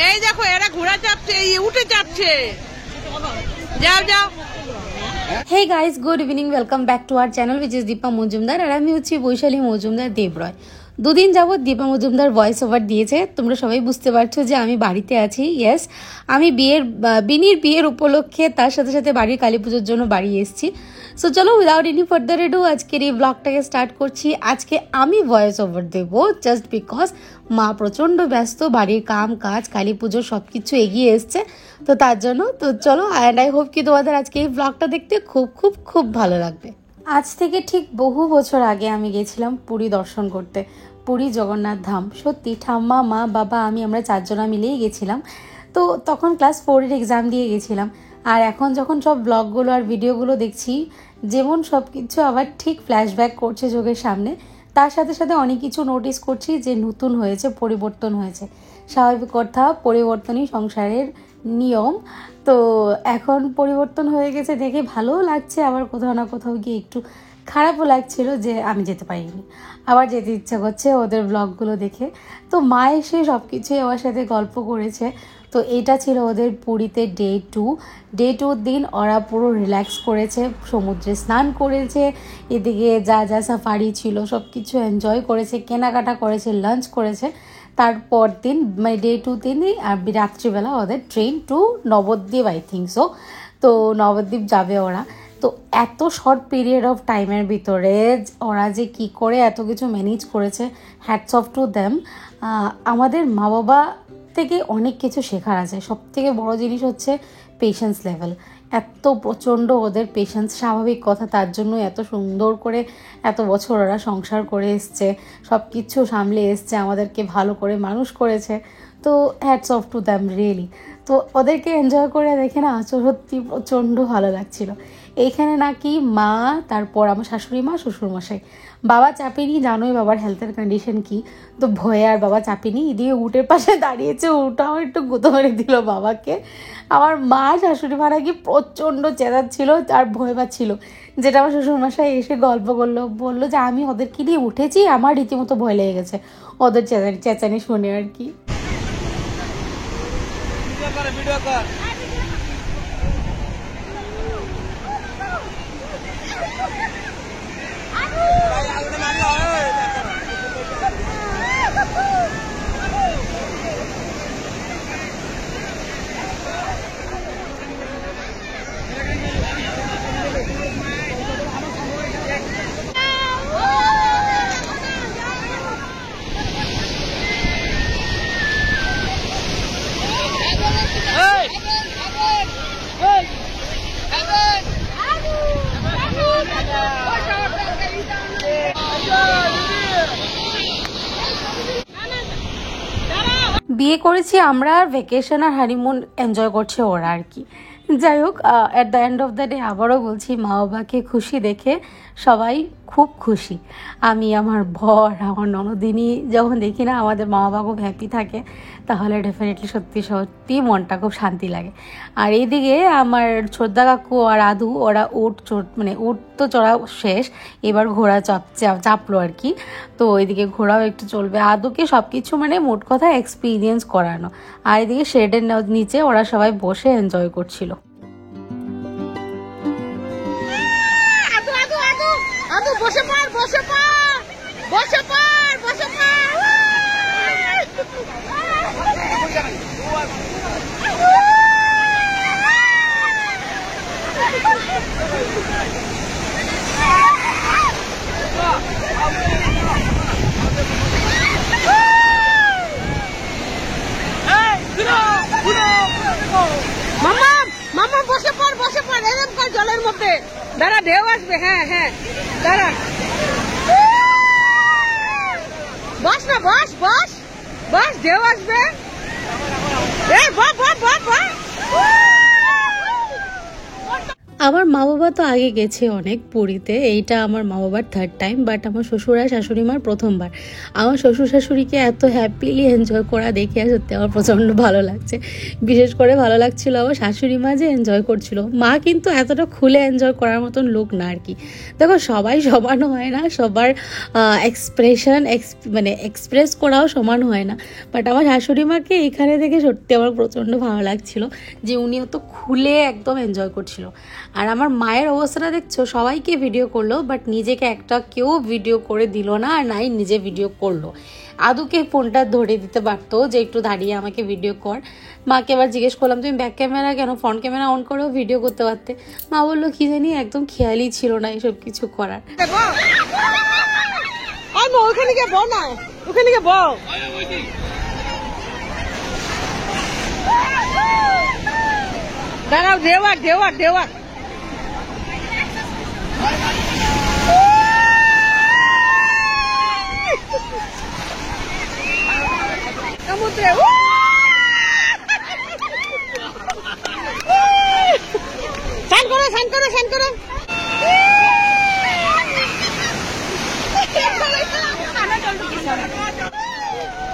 এই দেখো এরা ঘোড়া চাপছে, এই উঠে চাপছে। যাও যাও। Hey guys, good evening. Welcome back to our channel which is Deepa Mojumdar আর আমি হচ্ছি বৈশালী মজুমদার দেবরয়। দুদিন যাবত দীপা মজুমদার ভয়েস ওভার দিয়েছে, তোমরা সবাই বুঝতে পারছো যে আমি বাড়িতে আছি। ইয়েস, আমি বিনির বিয়ের উপলক্ষে তার সাথে সাথে বাড়ির কালী পুজোর জন্য বাড়ি এসেছি। সো চলো উইদাউট এনি ফার্দার এডু আজকের এই ব্লগটাকে স্টার্ট করছি। আজকে আমি ভয়েস ওভার দেবো জাস্ট বিকজ মা প্রচণ্ড ব্যস্ত, বাড়ির কাম কাজ কালী পুজো সব কিছু এগিয়ে এসছে, তো তার জন্য। তো চলো, অ্যান্ড আই হোপ কি তোমাদের আজকে এই ব্লগটা দেখতে খুব খুব খুব ভালো লাগবে। আজ থেকে ঠিক বহু বছর আগে আমি গেছিলাম পুরী দর্শন করতে, পুরী জগন্নাথ ধাম। সত্যি ঠাম্মা, মা, বাবা, আমরা চারজনা মিলেই গেছিলাম। তো তখন ক্লাস 4-এর এক্সাম দিয়ে গেছিলাম। আর এখন যখন সব ব্লগগুলো আর ভিডিওগুলো দেখছি, যেমন সব কিছু আবার ঠিক ফ্ল্যাশব্যাক করছে চোখের সামনে। তার সাথে সাথে অনেক কিছু নোটিস করছি যে নতুন হয়েছে, পরিবর্তন হয়েছে। স্বাভাবিক কথা, পরিবর্তনই সংসারের নিয়ম। তো এখন পরিবর্তন হয়ে গেছে দেখে ভালোও লাগছে, আবার কোথাও না কোথাও গিয়ে একটু খারাপও লাগছিল যে আমি যেতে পারিনি। আবার যেতে ইচ্ছা করছে ওদের ব্লগগুলো দেখে। তো মা এসে সব কিছুই আমার সাথে গল্প করেছে। তো এটা ছিল ওদের পুরীতে ডে 2 দিন ওরা পুরো রিল্যাক্স করেছে, সমুদ্রে স্নান করেছে, এদিকে যা যা সাফারি ছিল সব কিছু এনজয় করেছে, কেনাকাটা করেছে, লাঞ্চ করেছে। তারপর দিন মানে ডে 2 দিনই আর রাত্রিবেলা ওদের train to Nabadwip, I think so. তো নবদ্বীপ যাবে ওরা। তো এত শর্ট পিরিয়ড অফ টাইমের ভিতরে ওরা যে কী করে এত কিছু ম্যানেজ করেছে, হ্যাটস অফ টু দ্যাম। আমাদের মা বাবা থেকে অনেক কিছু শেখার আছে। সবথেকে বড় জিনিস হচ্ছে পেশেন্স লেভেল। এত প্রচণ্ড ওদের পেশেন্স, স্বাভাবিক কথা, তার জন্য এত সুন্দর করে এত বছর ওরা সংসার করে এসছে, সব কিছু সামলে এসছে, আমাদেরকে ভালো করে মানুষ করেছে। তো hats off to them really. তো ওদেরকে এনজয় করে দেখে না সত্যি প্রচণ্ড ভালো লাগছিল। এইখানে নাকি মা, তারপর আমার শাশুড়ি মা, শ্বশুরমশাই, বাবা চাপেনি, জানোই বাবার হেলথের কন্ডিশন কি, তো ভয়ে আর বাবা চাপেনি। এদিকে উটের পাশে দাঁড়িয়েছে, উটাও একটু গুঁতো মেরে দিল বাবাকে। আমার মা শাশুড়ি মা নাকি প্রচণ্ড চেঁচাচ্ছিল আর ভয় পাচ্ছিল, যেটা আমার শ্বশুরমশাই এসে গল্প বললো যে আমি ওদেরকে নিয়ে উঠেছি, আমার রীতিমতো ভয় লেগে গেছে ওদের চেঁচানি শুনে আর কি। বিয়ে করেছি আমরা, আর ভ্যাকেশন আর হানিমুন এনজয় করছে ওরা আর কি। যাই হোক, at the end of the day আবারও বলছি, মা বাবাকে খুশি দেখে সবাই খুব খুশি। আমি, আমার বর, আমার ননদিনী যখন দেখি না আমাদের মা বাবা খুব হ্যাপি থাকে, তাহলে ডেফিনেটলি সত্যি সত্যি মনটা খুব শান্তি লাগে। আর এইদিকে আমার ছোটদা কাকু আর আদু ওরা উট তো চড়া শেষ, এবার ঘোড়া চাপলো আর কি। তো ওইদিকে ঘোড়াও একটু চলবে, আদুকে সব কিছু মোট কথা এক্সপিরিয়েন্স করানো। আর এদিকে শেডের নিচে ওরা সবাই বসে এনজয় করছিল। বসে পড়, বসে পড়, বসে পড়, বসে পড়। মামা বসে পড়, বসে পড়, এরকম কর জলের মধ্যে। দাঁড়া, ঢেউ আসবে। হ্যাঁ হ্যাঁ, দাঁড়া, বস না, বস বস বস, ঢেউ আসবে। আমার মা বাবা তো আগে গেছে অনেক পুরীতে, এইটা আমার মা বাবার 3rd টাইম, বাট আমার শ্বশুর আর শাশুড়ি মার প্রথমবার। আমার শ্বশুর শাশুড়িকে এত হ্যাপিলি এনজয় করা দেখে সত্যি আমার প্রচণ্ড ভালো লাগছে। বিশেষ করে ভালো লাগছিল আমার শাশুড়ি মা যে এনজয় করছিল। মা কিন্তু এতটা খুলে এনজয় করার মতন লোক না আর কি। দেখো সবাই সমান হয় না, সবার মানে এক্সপ্রেস করাও সমান হয় না, বাট আমার শাশুড়ি মাকে এখানে দেখে সত্যি আমার প্রচণ্ড ভালো লাগছিল যে উনিও তো খুলে একদম এনজয় করছিল। আর আমার মায়ের অবস্থাটা দেখছো, সবাইকে ভিডিও করলো বাট নিজেকে একটা কেউ ভিডিও করে দিল না, আর নাই নিজে ভিডিও করলো। আদুকে ফোনটা ধরে দিতে পারতো যে একটু দাঁড়িয়ে আমাকে ভিডিও কর। মাকে এবার জিজ্ঞেস করলাম তুমি ব্যাক ক্যামেরা কেন, ফ্রন্ট ক্যামেরা অন করেও ভিডিও করতে পারতে। মা বললো কি জানি একদম খেয়ালই ছিল না এসব কিছু করার। ওখানে গিয়ে বল না, ওখানে গিয়ে বল। দাঁড়াও, দেওয়ার দেওয়ার দেওয়ার সমুদ্রে স্নান করো স্নান করো স্নান করো।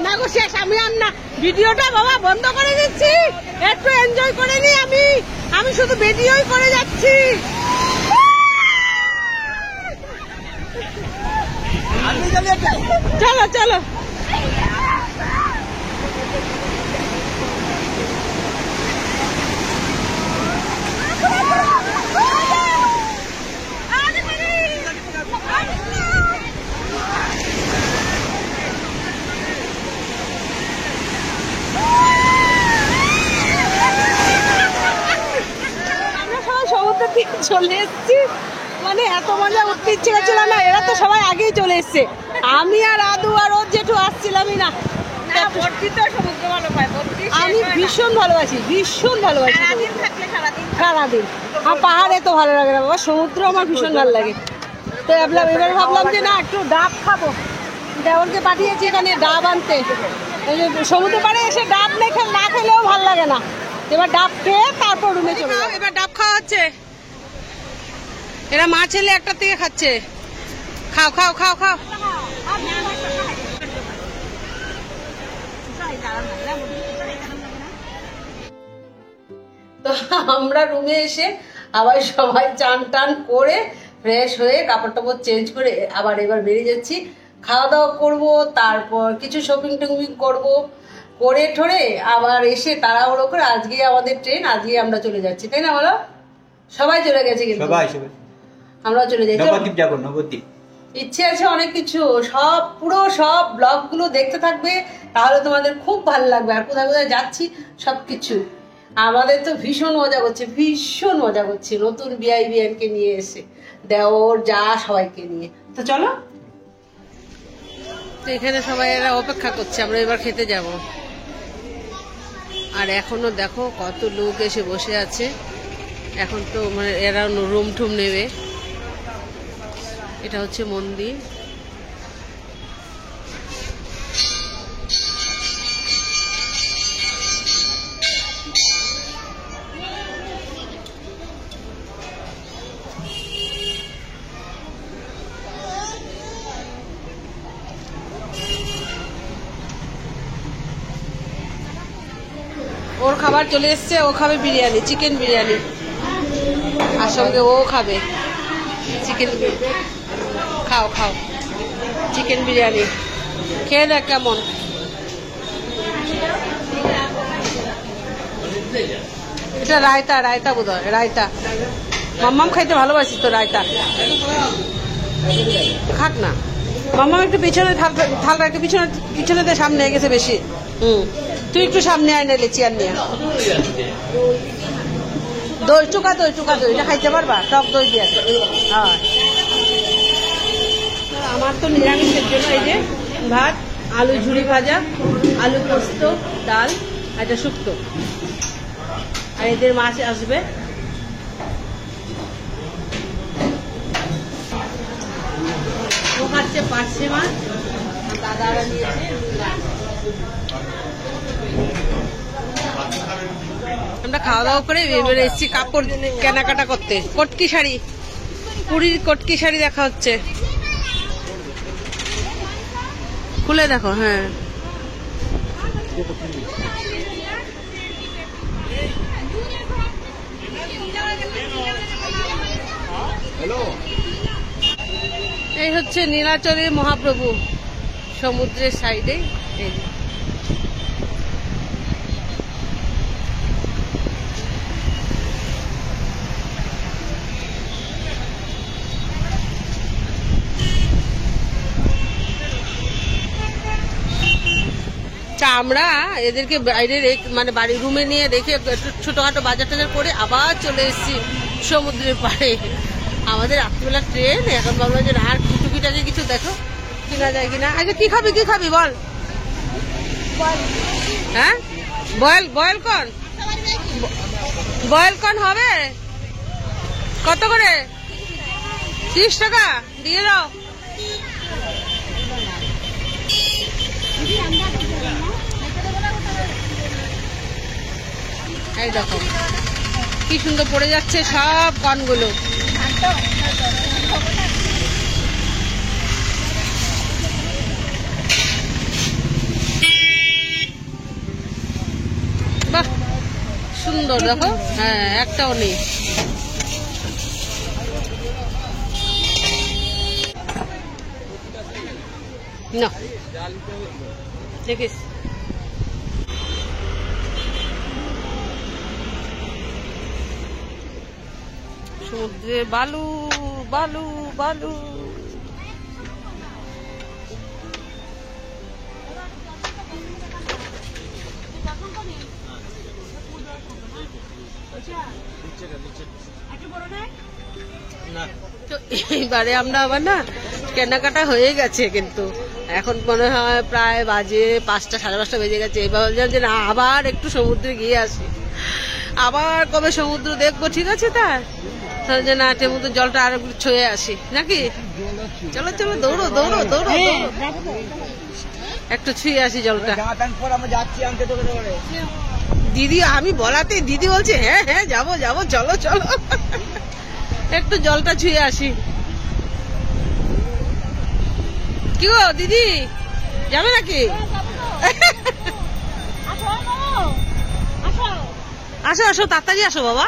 না গো শেষ, আমি আর না, ভিডিওটা বাবা বন্ধ করে দিচ্ছি, একটু এনজয় করে নি। আমি শুধু ভিডিওই করে যাচ্ছি। চলো চলো। চলে এসছি, মানে এত মজা উঠতে ইচ্ছে করছিল না, এরা তো সবাই আগেই চলে এসছে। আমি আর আদু আর ওর জেঠু আসছিলামই না। আমি ভীষণ ভালোবাসি, ভীষণ ভালোবাসি সারাদিন। আর পাহাড়ে তো ভালো লাগে না বাবা, সমুদ্র আমার ভীষণ ভালো লাগে। তো এবার ভাবলাম যে না একটু ডাব খাবো, দেওরকে পাঠিয়েছি এখানে ডাব আনতে। সমুদ্র পাড়ে এসে ডাব না খেলেও ভালো লাগে না। এবার ডাব খেয়ে তারপর রুমে চলে যাবো। এবার ডাব খাওয়া হচ্ছে, এরা মা ছেলে একটা থেকে খাচ্ছে। খাও খাও খাও খাও। তো আমরা রুমে এসে আবার সবাই চান টান করে ফ্রেশ হয়ে কাপড় টাপড় চেঞ্জ করে আবার এবার বেরিয়ে যাচ্ছি। খাওয়া দাওয়া করবো, তারপর কিছু শপিং টপিং করবো, করে ঠোরে আবার এসে তাড়াহুড়ো করে আজকে আমাদের ট্রেন, আজকে আমরা চলে যাচ্ছি, তাই না বলো? সবাই চলে গেছে কিন্তু আমরাও চলে যাই। ইচ্ছে আছে অনেক কিছু, সব ব্লগ গুলো দেখতে থাকবে, তাহলে তোমাদের খুব ভালো লাগবে। আর কোথায় কোথায় যাচ্ছি সবকিছু আমাদের তো ভীষণ মজা করছে, ভীষণ মজা করছে নতুন বিআইবিএনকে নিয়ে এসে, দেওর যা সবাইকে নিয়ে। তো চলো, তো এখানে সবাই এরা অপেক্ষা করছে, আমরা এবার খেতে যাব। আর এখনো দেখো কত লোক এসে বসে আছে। এখন তো মানে এরা রুম টুম নেবে। এটা হচ্ছে মন্দির। ওর খাবার চলে এসছে, ও খাবে বিরিয়ানি, চিকেন বিরিয়ানি, আর সঙ্গে ও খাবে চিকেন। খাও খাও চিকেন বিরিয়ানি, খেয়ে দেখ কেমন। এটা রায়তা, রায়তা বোধ হয় রায়তা। মাম্মাম খাইতে ভালোবাসি তো রায়তা, খাক না মাম্মাম। একটু পিছনে থালটা একটু পিছনে সামনে গেছে বেশি। তুই একটু সামনে আয় নাইলে চেয়ার নিয়ে। দই, চুকা দই, চুকা দই এটা খাইতে পারবা, টক দই দিয়ে। হ্যাঁ, আমার তো নিরামিষের জন্য এই যে ভাত, আলু ঝুড়ি ভাজা, আলু পোস্ত, ডাল, এটা শুক্তো, আর এদের মাছ আসবে। ও খাচ্ছে পার্শে মাছ, দাদারা নিয়েছে। আমরা খাওয়া দাওয়া করে এবারে এসেছি কাপড় কেনাকাটা করতে। কটকি শাড়ি, পুরীর কটকি শাড়ি দেখা হচ্ছে, খুলে দেখো। হ্যাঁ এই হচ্ছে নীলাচলের মহাপ্রভু সমুদ্রের সাইডে। এই যে আমরা এদেরকে বাইরে মানে বাড়ি রুমে নিয়ে রেখে একটু ছোটখাটো বাজার টাজার করে আবার চলে এসেছি সমুদ্রের পাড়ে। আমাদের রাত্রিবেলা ট্রেন, এখন ভাবলাম যে আর টুকিটাকে কিছু দেখো কিনা যায় কিনা। আচ্ছা কি খাবি, কি খাবি বল? হ্যাঁ বয়েল কর্ন, বয়েল কর্ন হবে কত করে? 30 টাকা দিয়ে দাও। এই দেখো কি সুন্দর পড়ে যাচ্ছে সব কর্নগুলো। বাহ সুন্দর দেখো। হ্যাঁ একটাও নেই। না দেখিস সমুদ্রে বালু বালু বালু। তো এইবারে আমরা আবার না কেনাকাটা হয়ে গেছে, কিন্তু এখন মনে হয় প্রায় বাজে 5টা, সাড়ে 5টা বেজে গেছে। এবার বলছিলাম যে না আবার একটু সমুদ্রে গিয়ে আসি, আবার কবে সমুদ্র দেখবো, ঠিক আছে তাহলে যে না সমুদ্রের জলটা আর একটু ছুঁয়ে আসি নাকি। চলো চলো দৌড়ো দৌড়ো দৌড়ো একটু ছুঁয়ে আসি জলটা। দিদি আমি বলাতে দিদি বলছে হ্যাঁ হ্যাঁ যাবো যাবো চলো চলো একটু জলটা ছুঁয়ে আসি। কি গো দিদি যাবে নাকি? আসো আসো তাড়াতাড়ি আসো বাবা।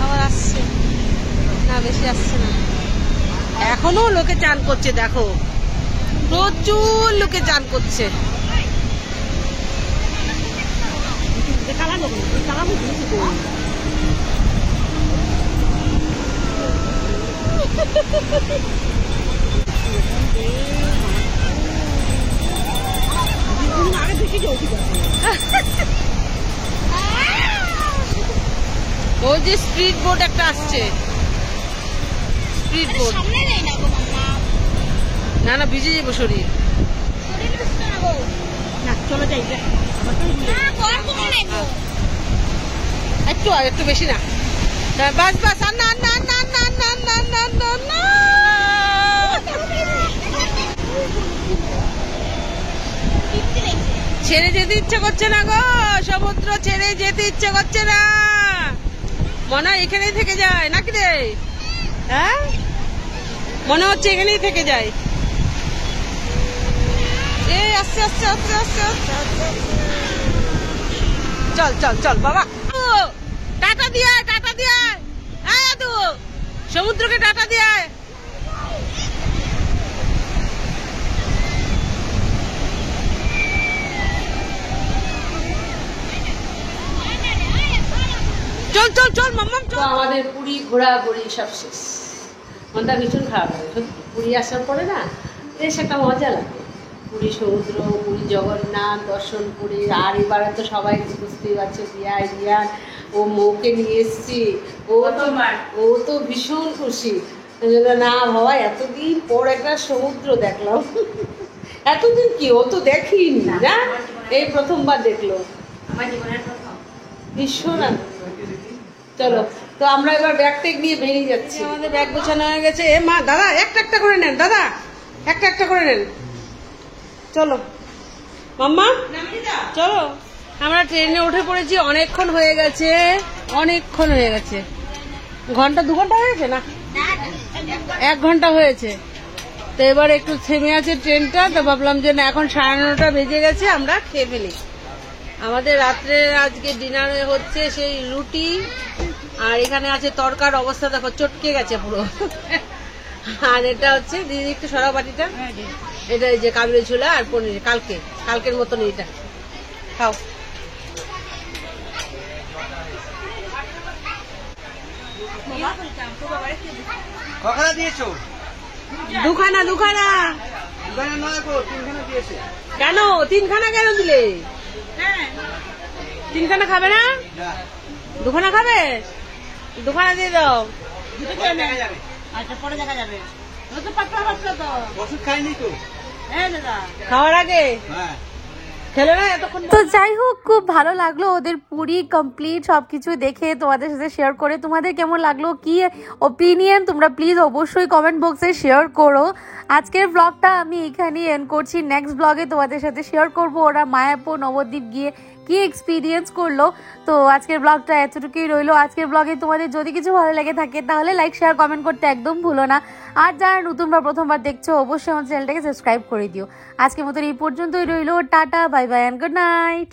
আবার আসছে না, বেশি আসছে না। এখনো লোকে চান করছে, দেখো প্রচুর লোকে চান করছে। ওই যে স্পিড বোট একটা আসছে, স্পিড বোট। না না ভিজে যাবো শরীর। চলো যাই একটু, আর একটু বেশি না, বাস বাস। আর না না না না না না না না না ছেড়ে যেতে ইচ্ছে করছে না গো, সমুদ্র ছেড়ে যেতে ইচ্ছে করছে না। মনে হয় এখানেই থেকে যায় নাকি রে? হ্যাঁ মনে হচ্ছে এখানেই থেকে যায়। এই আস্তে আস্তে আস্তে আস্তে আস্তে চল চল চল বাবা। টাটা দিয়ে টাটা দিয়ে আদু সমুদ্রকে টাটা দিয়ে। চল চল চল মাম্মা চল। আমাদের পুরী ঘোরাঘুরি সব শেষ, মনটা ভীষণ খারাপ লাগে সত্যি। পুরী আসার পরে না বেশ একটা মজা লাগে। পুরী সমুদ্র, পুরী জগন্নাথ দর্শন করে। আর এবারে তো সবাই বুঝতেই পারছে রিয়ান ও মৌকে নিয়ে এসছি, ও তো ভীষণ খুশি। না বাবা এতদিন পর একটা সমুদ্র দেখলাম। এতদিন কি ও তো দেখিনি না, এই প্রথমবার দেখলো। ঈশ্বর, চলো তো আমরা এবার ব্যাগ টেক নিয়ে বেরিয়ে যাচ্ছি। আমাদের ব্যাগ গোছানো হয়ে গেছে। এ মা, দাদা একটা একটা করে নেন, দাদা একটা একটা করে নেন। চলো মাম্মা, চলো। আমরা ট্রেনে উঠে পড়েছি, অনেকক্ষণ হয়ে গেছে, অনেকক্ষণ হয়ে গেছে। ঘন্টা 2 ঘন্টা হয়েছে না, 1 ঘন্টা হয়েছে। তো এবার একটু থেমে আছে ট্রেনটা, তো ভাবলাম যে না, এখন 9:30 বেজে গেছে, আমরা খেয়ে ফেলি। আমাদের রাত্রে আজকে ডিনারে হচ্ছে সেই রুটি, আর এখানে আছে তরকার অবস্থা দেখো, চটকে গেছে পুরো। আর এটা হচ্ছে দিদি, একটু সরা বাটিটা, এটা এই যে কাবলি ছোলা আর পনির, কালকের মতন। এটা খাও। কখানা দিয়েছো? দুখানা। দুখানা নয় গো, 3খানা দিয়েছে। কেন 3খানা কেন দিলে? 3খানা খাবে না? না, 2খানা খাবে? 2খানা দিয়ে দাও। পরে দেখা যাবে। আচ্ছা, পরে দেখা যাবে। ও তো পাতলা পাতলা তো। ওষুধ খাইনি তো। হ্যাঁ দাদা, খাওয়ার আগে হ্যাঁ, খেলে না এতক্ষণ। তো যাই হোক, খুব ভালো লাগলো ওদের পুরি কমপ্লিট সবকিছু দেখে, তোমাদের সাথে শেয়ার করে। তোমাদের কেমন লাগলো, কি ওপিনিয়ন, তোমরা প্লিজ অবশ্যই কমেন্ট বক্সে শেয়ার করো। আজকের ব্লগটা আমি এখানেই এন্ড করছি। নেক্সট ব্লগে তোমাদের সাথে শেয়ার করব ওরা মায়াপুর নবদ্বীপ গিয়ে কি এক্সপিরিয়েন্স করলো। তো আজকের ব্লগটা এতটুকুই রইলো। আজকের ব্লগে তোমাদের যদি কিছু ভালো লেগে থাকে তাহলে লাইক শেয়ার কমেন্ট করতে একদম ভুলো না। আর যারা নতুন বা প্রথমবার দেখছো অবশ্যই আমার চ্যানেলটাকে সাবস্ক্রাইব করে দিও। আজকের মতো এই পর্যন্তই রইলো। Tata, bye bye and good night.